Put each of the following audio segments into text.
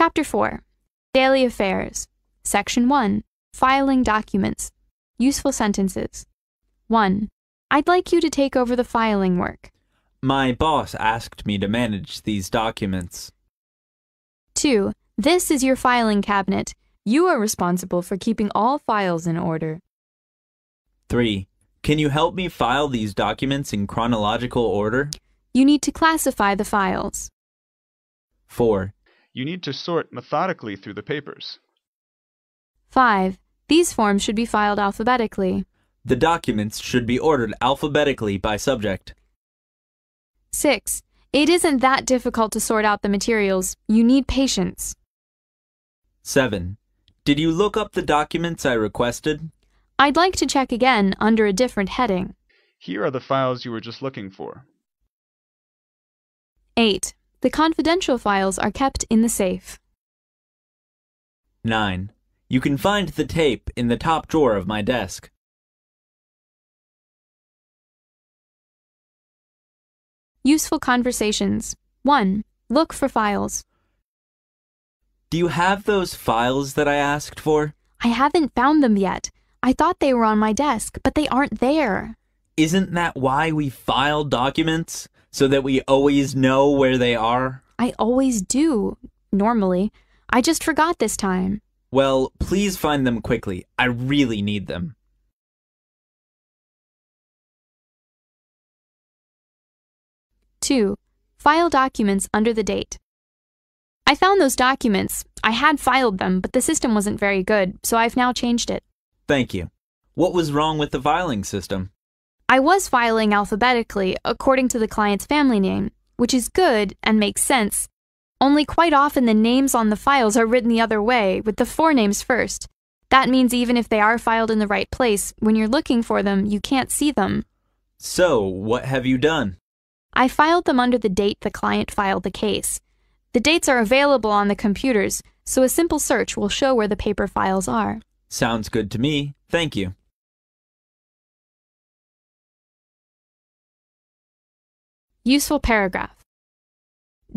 Chapter 4. Daily Affairs. Section 1. Filing Documents. Useful Sentences. 1. I'd like you to take over the filing work. My boss asked me to manage these documents. 2. This is your filing cabinet. You are responsible for keeping all files in order. 3. Can you help me file these documents in chronological order? You need to classify the files. 4. You need to sort methodically through the papers. 5. These forms should be filed alphabetically. The documents should be ordered alphabetically by subject. 6. It isn't that difficult to sort out the materials. You need patience. 7. Did you look up the documents I requested? I'd like to check again under a different heading. Here are the files you were just looking for. 8. The confidential files are kept in the safe. 9. You can find the tape in the top drawer of my desk. Useful conversations. 1. Look for files. Do you have those files that I asked for? I haven't found them yet. I thought they were on my desk, but they aren't there. Isn't that why we file documents? So that we always know where they are? I always do, normally. I just forgot this time. Well, please find them quickly. I really need them. 2. File documents under the date. I found those documents. I had filed them, but the system wasn't very good, so I've now changed it. Thank you. What was wrong with the filing system? I was filing alphabetically according to the client's family name, which is good and makes sense. Only quite often the names on the files are written the other way, with the forenames first. That means even if they are filed in the right place, when you're looking for them, you can't see them. So, what have you done? I filed them under the date the client filed the case. The dates are available on the computers, so a simple search will show where the paper files are. Sounds good to me. Thank you. Useful paragraph.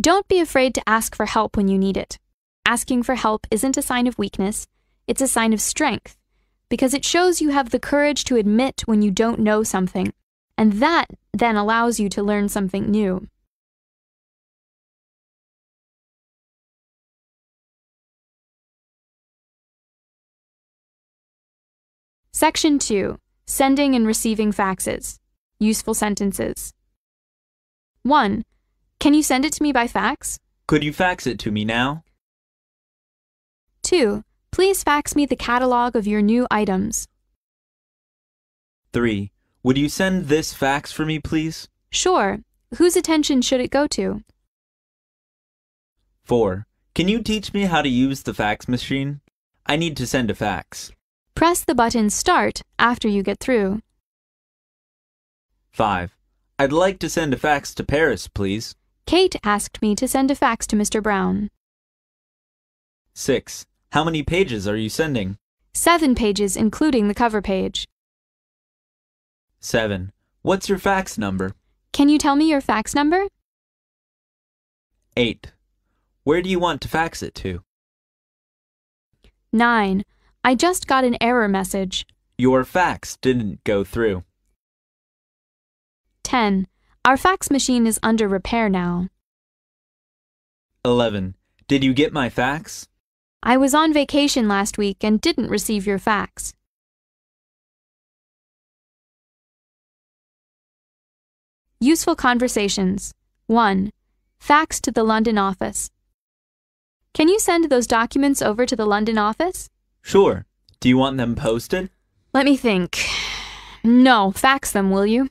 Don't be afraid to ask for help when you need it. Asking for help isn't a sign of weakness, it's a sign of strength, because it shows you have the courage to admit when you don't know something, and that then allows you to learn something new. Section 2. Sending and receiving faxes. Useful sentences. 1. Can you send it to me by fax? Could you fax it to me now? 2. Please fax me the catalog of your new items. 3. Would you send this fax for me, please? Sure. Whose attention should it go to? 4. Can you teach me how to use the fax machine? I need to send a fax. Press the button Start after you get through. 5. I'd like to send a fax to Paris, please. Kate asked me to send a fax to Mr. Brown. 6. How many pages are you sending? 7 pages, including the cover page. 7. What's your fax number? Can you tell me your fax number? 8. Where do you want to fax it to? 9. I just got an error message. Your fax didn't go through. 10. Our fax machine is under repair now. 11. Did you get my fax? I was on vacation last week and didn't receive your fax. Useful conversations. 1. Fax to the London office. Can you send those documents over to the London office? Sure. Do you want them posted? Let me think. No, fax them, will you?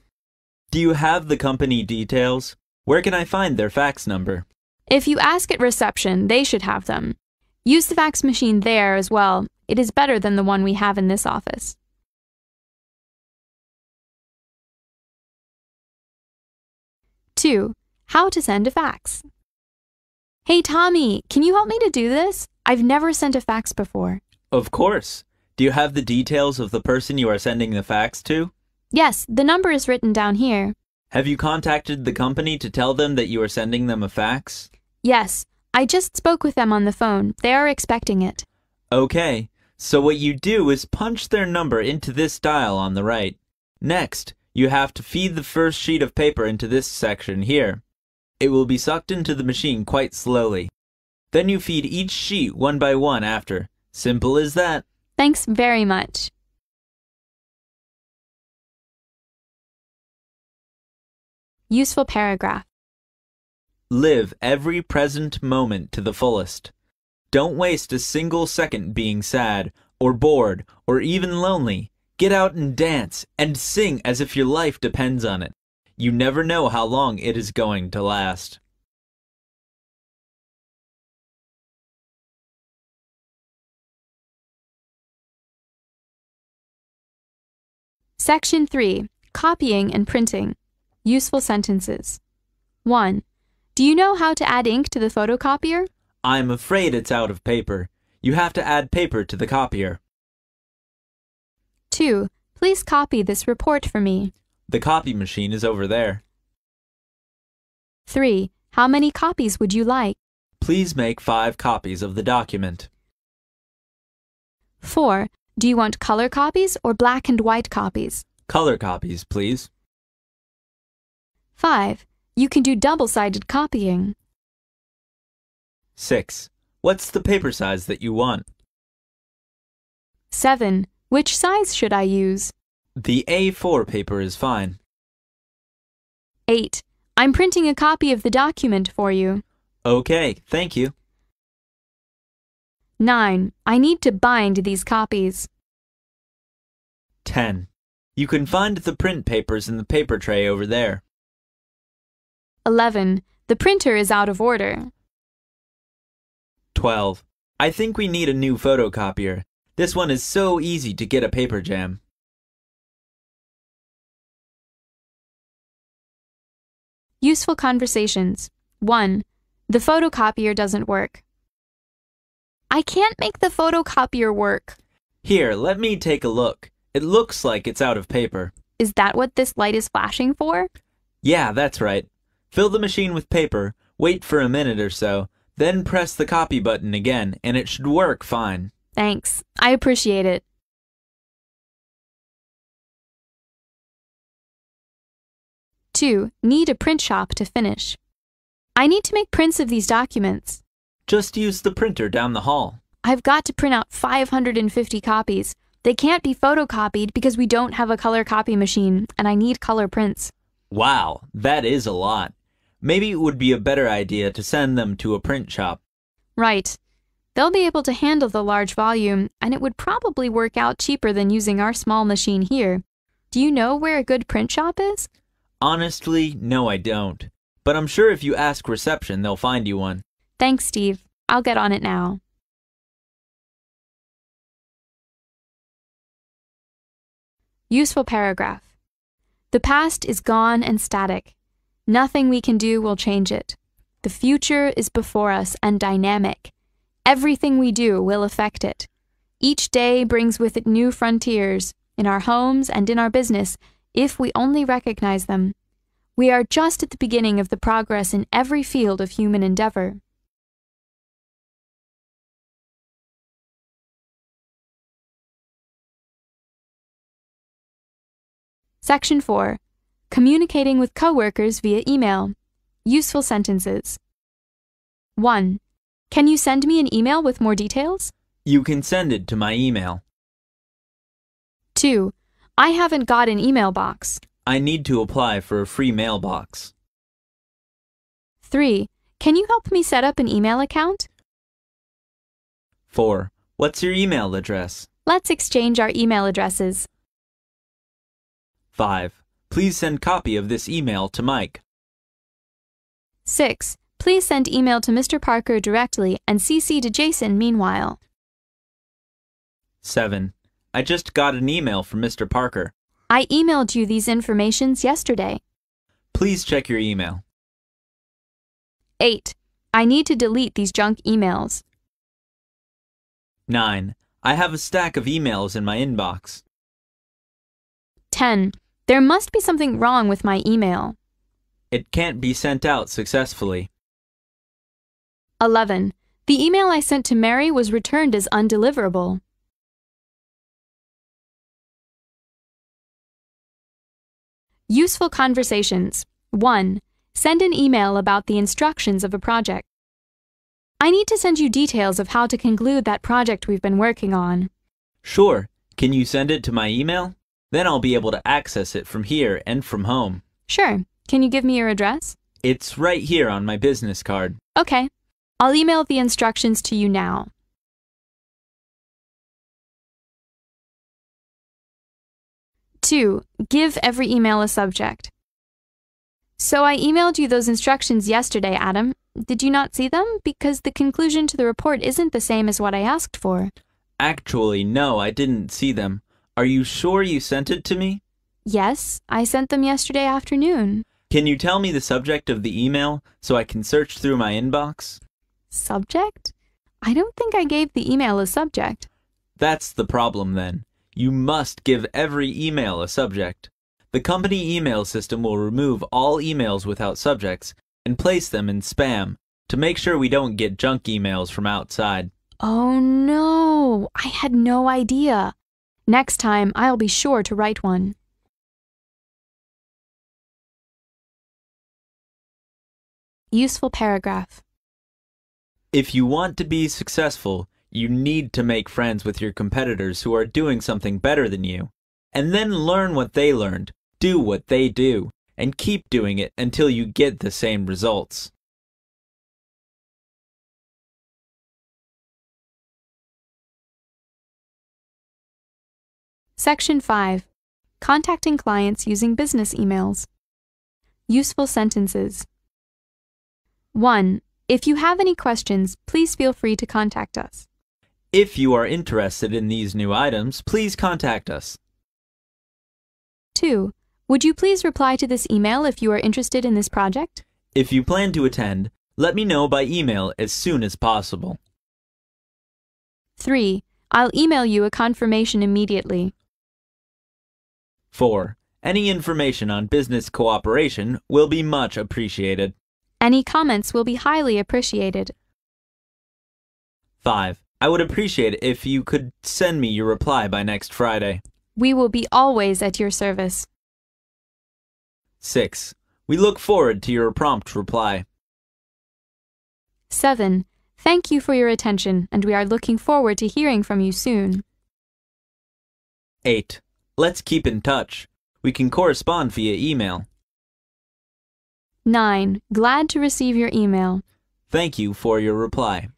Do you have the company details? Where can I find their fax number? If you ask at reception, they should have them. Use the fax machine there as well. It is better than the one we have in this office. Two. How to send a fax. Hey, Tommy, can you help me to do this? I've never sent a fax before. Of course. Do you have the details of the person you are sending the fax to? Yes, the number is written down here. Have you contacted the company to tell them that you are sending them a fax? Yes, I just spoke with them on the phone. They are expecting it. Okay, so what you do is punch their number into this dial on the right. Next, you have to feed the first sheet of paper into this section here. It will be sucked into the machine quite slowly. Then you feed each sheet one by one after. Simple as that. Thanks very much. Useful paragraph. Live every present moment to the fullest. Don't waste a single second being sad, or bored, or even lonely. Get out and dance, and sing as if your life depends on it. You never know how long it is going to last. Section 3. Copying and printing. Useful sentences. 1. Do you know how to add ink to the photocopier? I'm afraid it's out of paper. You have to add paper to the copier. 2. Please copy this report for me. The copy machine is over there. 3. How many copies would you like? Please make 5 copies of the document. 4. Do you want color copies or black and white copies? Color copies, please. 5. You can do double-sided copying. 6. What's the paper size that you want? 7. Which size should I use? The A4 paper is fine. 8. I'm printing a copy of the document for you. Okay, thank you. 9. I need to bind these copies. 10. You can find the print papers in the paper tray over there. 11. The printer is out of order. 12. I think we need a new photocopier. This one is so easy to get a paper jam. Useful conversations. 1. The photocopier doesn't work. I can't make the photocopier work. Here, let me take a look. It looks like it's out of paper. Is that what this light is flashing for? Yeah, that's right. Fill the machine with paper, wait for a minute or so, then press the copy button again, and it should work fine. Thanks. I appreciate it. 2. Need a print shop to finish. I need to make prints of these documents. Just use the printer down the hall. I've got to print out 550 copies. They can't be photocopied because we don't have a color copy machine, and I need color prints. Wow, that is a lot. Maybe it would be a better idea to send them to a print shop. Right. They'll be able to handle the large volume, and it would probably work out cheaper than using our small machine here. Do you know where a good print shop is? Honestly, no I don't. But I'm sure if you ask reception, they'll find you one. Thanks, Steve. I'll get on it now. Useful paragraph. The past is gone and static. Nothing we can do will change it. The future is before us and dynamic. Everything we do will affect it. Each day brings with it new frontiers, in our homes and in our business, if we only recognize them. We are just at the beginning of the progress in every field of human endeavor. Section 4. Communicating with coworkers via email. Useful sentences. 1. Can you send me an email with more details? You can send it to my email. 2. I haven't got an email box. I need to apply for a free mailbox. 3. Can you help me set up an email account? 4. What's your email address? Let's exchange our email addresses. 5. Please send copy of this email to Mike. 6. Please send email to Mr. Parker directly and CC to Jason meanwhile. 7. I just got an email from Mr. Parker. I emailed you these informations yesterday. Please check your email. 8. I need to delete these junk emails. 9. I have a stack of emails in my inbox. 10. There must be something wrong with my email. It can't be sent out successfully. 11. The email I sent to Mary was returned as undeliverable. Useful conversations. 1. Send an email about the instructions of a project. I need to send you details of how to conclude that project we've been working on. Sure. Can you send it to my email? Then I'll be able to access it from here and from home. Sure. Can you give me your address? It's right here on my business card. Okay. I'll email the instructions to you now. Two, give every email a subject. So I emailed you those instructions yesterday, Adam. Did you not see them? Because the conclusion to the report isn't the same as what I asked for. Actually, no, I didn't see them. Are you sure you sent it to me? Yes, I sent them yesterday afternoon. Can you tell me the subject of the email so I can search through my inbox? Subject? I don't think I gave the email a subject. That's the problem then. You must give every email a subject. The company email system will remove all emails without subjects and place them in spam to make sure we don't get junk emails from outside. Oh no, I had no idea. Next time, I'll be sure to write one. Useful paragraph. If you want to be successful, you need to make friends with your competitors who are doing something better than you, and then learn what they learned, do what they do, and keep doing it until you get the same results. Section 5. Contacting clients using business emails. Useful sentences. 1. If you have any questions, please feel free to contact us. If you are interested in these new items, please contact us. 2. Would you please reply to this email if you are interested in this project? If you plan to attend, let me know by email as soon as possible. 3. I'll email you a confirmation immediately. 4. Any information on business cooperation will be much appreciated. Any comments will be highly appreciated. 5. I would appreciate it if you could send me your reply by next Friday. We will be always at your service. 6. We look forward to your prompt reply. 7. Thank you for your attention, and we are looking forward to hearing from you soon. 8. Let's keep in touch. We can correspond via email. 9. Glad to receive your email. Thank you for your reply.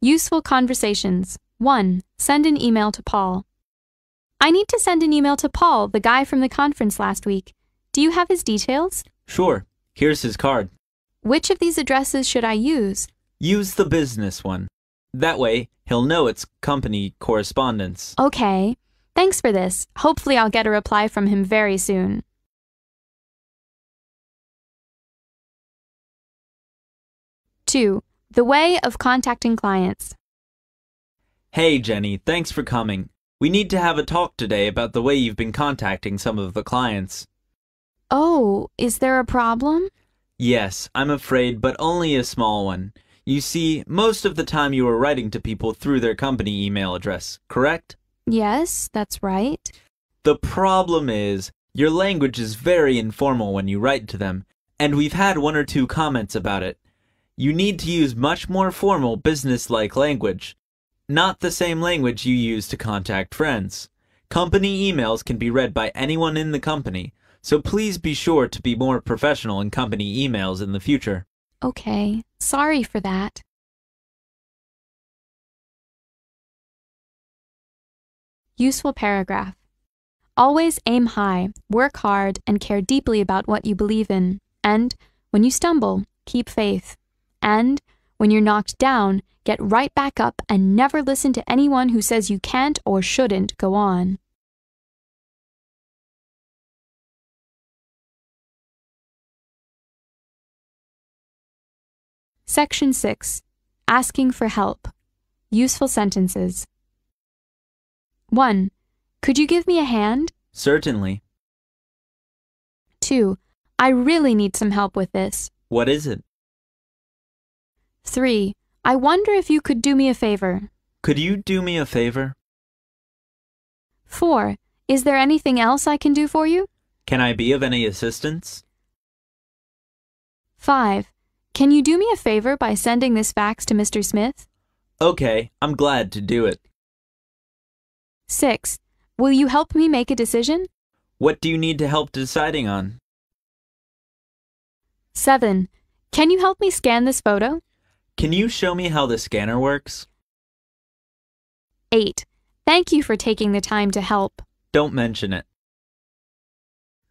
Useful conversations. 1. Send an email to Paul. I need to send an email to Paul, the guy from the conference last week. Do you have his details? Sure. Here's his card. Which of these addresses should I use? Use the business one. That way, he'll know it's company correspondence. Okay. Thanks for this. Hopefully I'll get a reply from him very soon. Two, the way of contacting clients. Hey, Jenny, thanks for coming. We need to have a talk today about the way you've been contacting some of the clients. Oh, is there a problem? Yes, I'm afraid, but only a small one. You see, most of the time you are writing to people through their company email address, correct? Yes, that's right. The problem is, your language is very informal when you write to them, and we've had 1 or 2 comments about it. You need to use much more formal business-like language, not the same language you use to contact friends. Company emails can be read by anyone in the company, so please be sure to be more professional in company emails in the future. Okay, sorry for that. Useful paragraph. Always aim high, work hard, and care deeply about what you believe in. And, when you stumble, keep faith. And, when you're knocked down, get right back up and never listen to anyone who says you can't or shouldn't go on. Section 6. Asking for help. Useful sentences. 1. Could you give me a hand? Certainly. 2. I really need some help with this. What is it? 3. I wonder if you could do me a favor. Could you do me a favor? 4. Is there anything else I can do for you? Can I be of any assistance? 5. Can you do me a favor by sending this fax to Mr. Smith? Okay, I'm glad to do it. 6. Will you help me make a decision? What do you need to help deciding on? 7. Can you help me scan this photo? Can you show me how the scanner works? 8. Thank you for taking the time to help. Don't mention it.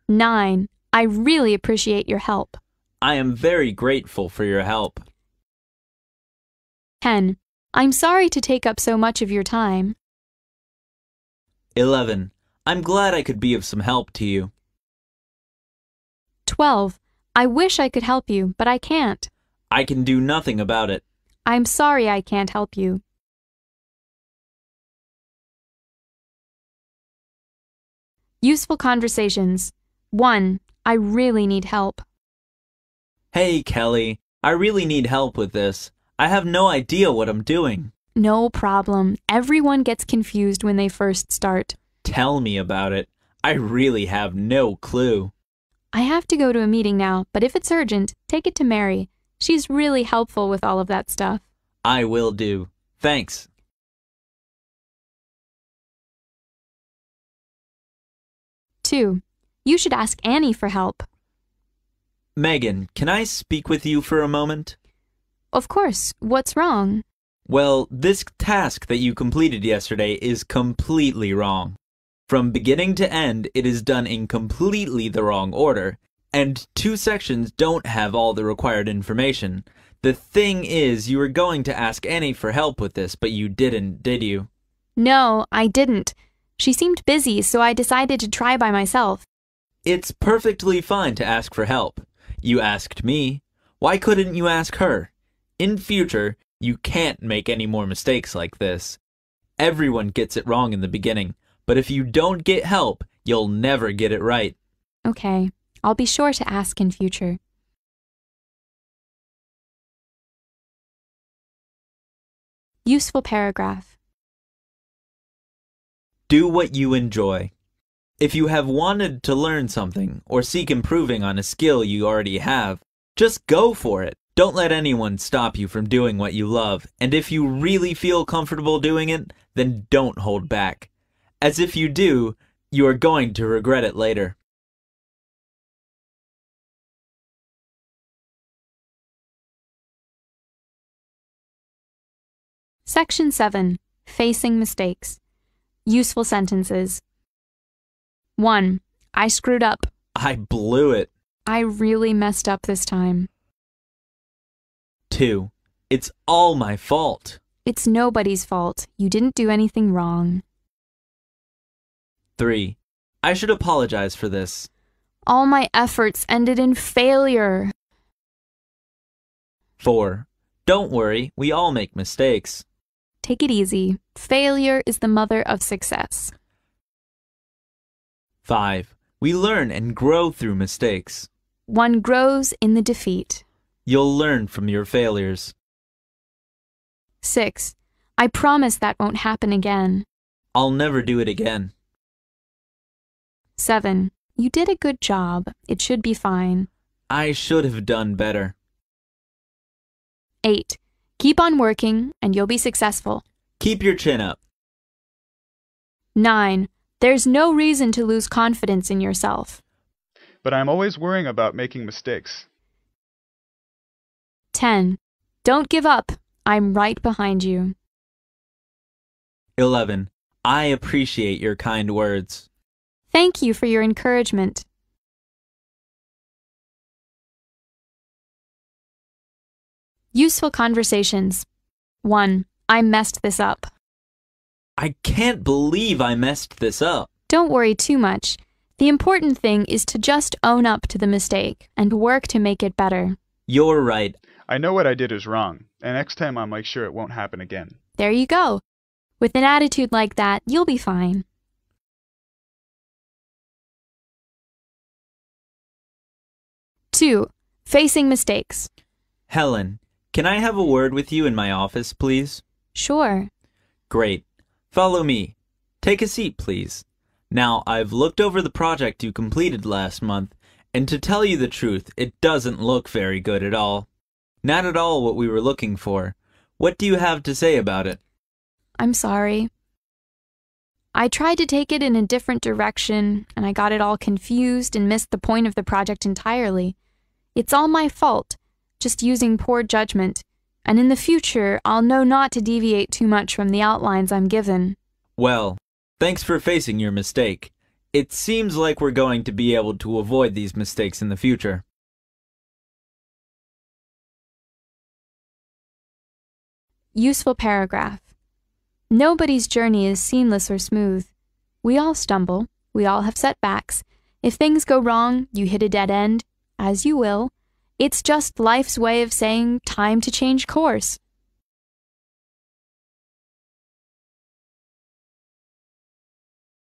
9. I really appreciate your help. I am very grateful for your help. 10. I'm sorry to take up so much of your time. 11. I'm glad I could be of some help to you. 12. I wish I could help you, but I can't. I can do nothing about it. I'm sorry I can't help you. Useful conversations. 1. I really need help. Hey, Kelly, I really need help with this. I have no idea what I'm doing. No problem. Everyone gets confused when they first start. Tell me about it. I really have no clue. I have to go to a meeting now, but if it's urgent, take it to Mary. She's really helpful with all of that stuff. I will do. Thanks. Two. You should ask Annie for help. Megan, can I speak with you for a moment? Of course. What's wrong? Well, this task that you completed yesterday is completely wrong. From beginning to end, it is done in completely the wrong order, and 2 sections don't have all the required information. The thing is, you were going to ask Annie for help with this, but you didn't, did you? No, I didn't. She seemed busy, so I decided to try by myself. It's perfectly fine to ask for help. You asked me. Why couldn't you ask her? In future, you can't make any more mistakes like this. Everyone gets it wrong in the beginning, but if you don't get help, you'll never get it right. Okay, I'll be sure to ask in future. Useful paragraph. Do what you enjoy. If you have wanted to learn something or seek improving on a skill you already have, just go for it. Don't let anyone stop you from doing what you love, and if you really feel comfortable doing it, then don't hold back. As if you do, you are going to regret it later. Section 7. Facing mistakes. Useful sentences. 1. I screwed up. I blew it. I really messed up this time. 2. It's all my fault. It's nobody's fault. You didn't do anything wrong. 3. I should apologize for this. All my efforts ended in failure. 4. Don't worry, we all make mistakes. Take it easy. Failure is the mother of success. 5. We learn and grow through mistakes. One grows in the defeat. You'll learn from your failures. 6. I promise that won't happen again. I'll never do it again. 7. You did a good job. It should be fine. I should have done better. 8. Keep on working and you'll be successful. Keep your chin up. 9. There's no reason to lose confidence in yourself. But I'm always worrying about making mistakes. 10. Don't give up. I'm right behind you. 11. I appreciate your kind words. Thank you for your encouragement. Useful conversations. 1. I messed this up. I can't believe I messed this up. Don't worry too much. The important thing is to just own up to the mistake and work to make it better. You're right. I know what I did is wrong, and next time I'll make sure it won't happen again. There you go. With an attitude like that, you'll be fine. 2. Facing mistakes. Helen, can I have a word with you in my office, please? Sure. Great. Follow me. Take a seat, please. Now, I've looked over the project you completed last month, and to tell you the truth, it doesn't look very good at all. Not at all what we were looking for. What do you have to say about it? I'm sorry. I tried to take it in a different direction, and I got it all confused and missed the point of the project entirely. It's all my fault, just using poor judgment, and in the future, I'll know not to deviate too much from the outlines I'm given. Well, thanks for facing your mistake. It seems like we're going to be able to avoid these mistakes in the future. Useful paragraph. Nobody's journey is seamless or smooth. We all stumble. We all have setbacks. If things go wrong, you hit a dead end, as you will. It's just life's way of saying time to change course.